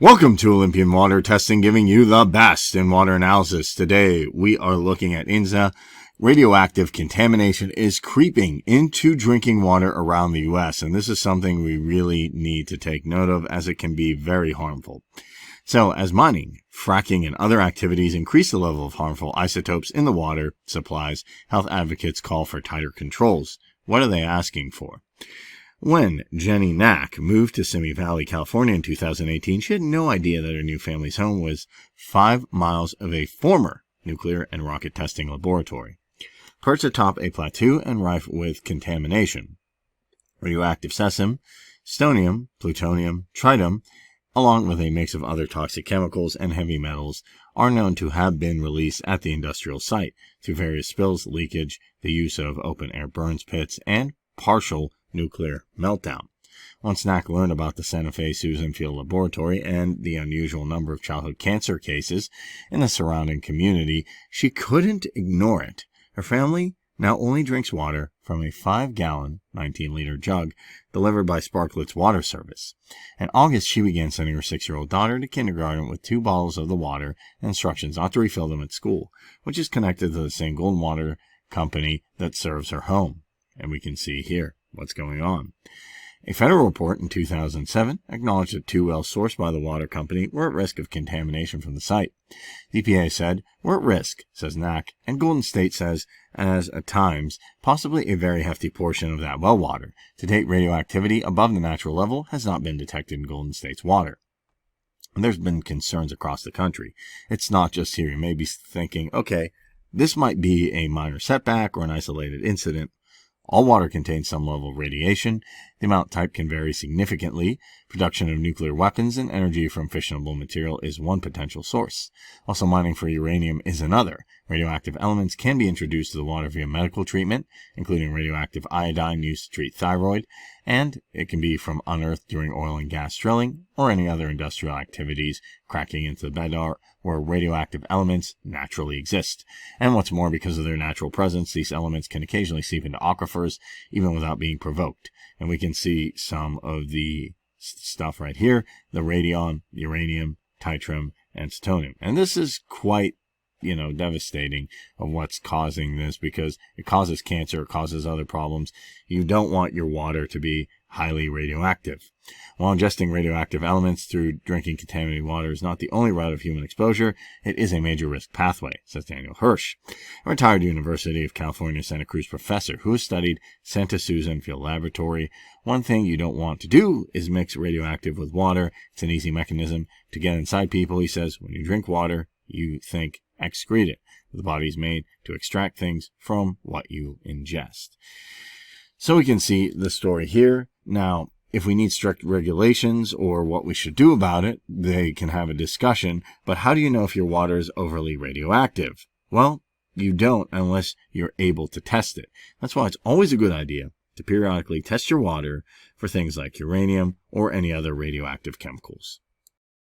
Welcome to Olympian Water Testing, giving you the best in water analysis. Today, we are looking at INSA. Radioactive contamination is creeping into drinking water around the U.S., and this is something we really need to take note of as it can be very harmful. So, as mining, fracking, and other activities increase the level of harmful isotopes in the water supplies, health advocates call for tighter controls. What are they asking for? When Jenny Knack moved to Simi Valley, California in 2018, she had no idea that her new family's home was 5 miles of a former nuclear and rocket testing laboratory, perched atop a plateau and rife with contamination. Radioactive cesium, strontium, plutonium, tritium, along with a mix of other toxic chemicals and heavy metals, are known to have been released at the industrial site through various spills, leakage, the use of open-air burns pits, and partial nuclear meltdown. Once Knack learned about the Santa Fe Susan Field Laboratory and the unusual number of childhood cancer cases in the surrounding community, she couldn't ignore it. Her family now only drinks water from a 5-gallon, 19-liter jug delivered by Sparklet's Water Service. In August, she began sending her 6-year-old daughter to kindergarten with 2 bottles of the water and instructions not to refill them at school, which is connected to the same Golden Water company that serves her home. And we can see here what's going on. A federal report in 2007 acknowledged that 2 wells sourced by the water company were at risk of contamination from the site. The EPA said, "We're at risk," says Knack, and Golden State says, as at times, possibly a very hefty portion of that well water. To date, radioactivity above the natural level has not been detected in Golden State's water. And there's been concerns across the country. It's not just here. You may be thinking, okay, this might be a minor setback or an isolated incident. All water contains some level of radiation. The amount type can vary significantly. Production of nuclear weapons and energy from fissionable material is one potential source. Also, mining for uranium is another. Radioactive elements can be introduced to the water via medical treatment, including radioactive iodine used to treat thyroid, and it can be from unearthed during oil and gas drilling or any other industrial activities, cracking into the bedrock where radioactive elements naturally exist. And what's more, because of their natural presence, these elements can occasionally seep into aquifers even without being provoked. And we can see some of the stuff right here, the radion, uranium, tritium, and plutonium. And this is quite devastating of what's causing this, because it causes cancer, it causes other problems. You don't want your water to be highly radioactive. While ingesting radioactive elements through drinking contaminated water is not the only route of human exposure, it is a major risk pathway, says Daniel Hirsch, a retired University of California Santa Cruz professor who has studied Santa Susan Field Laboratory. One thing you don't want to do is mix radioactive with water. It's an easy mechanism to get inside people. He says, when you drink water, you think excrete it. The body is made to extract things from what you ingest. So we can see the story here. Now, if we need strict regulations or what we should do about it, they can have a discussion. But how do you know if your water is overly radioactive? Well, you don't unless you're able to test it. That's why it's always a good idea to periodically test your water for things like uranium or any other radioactive chemicals.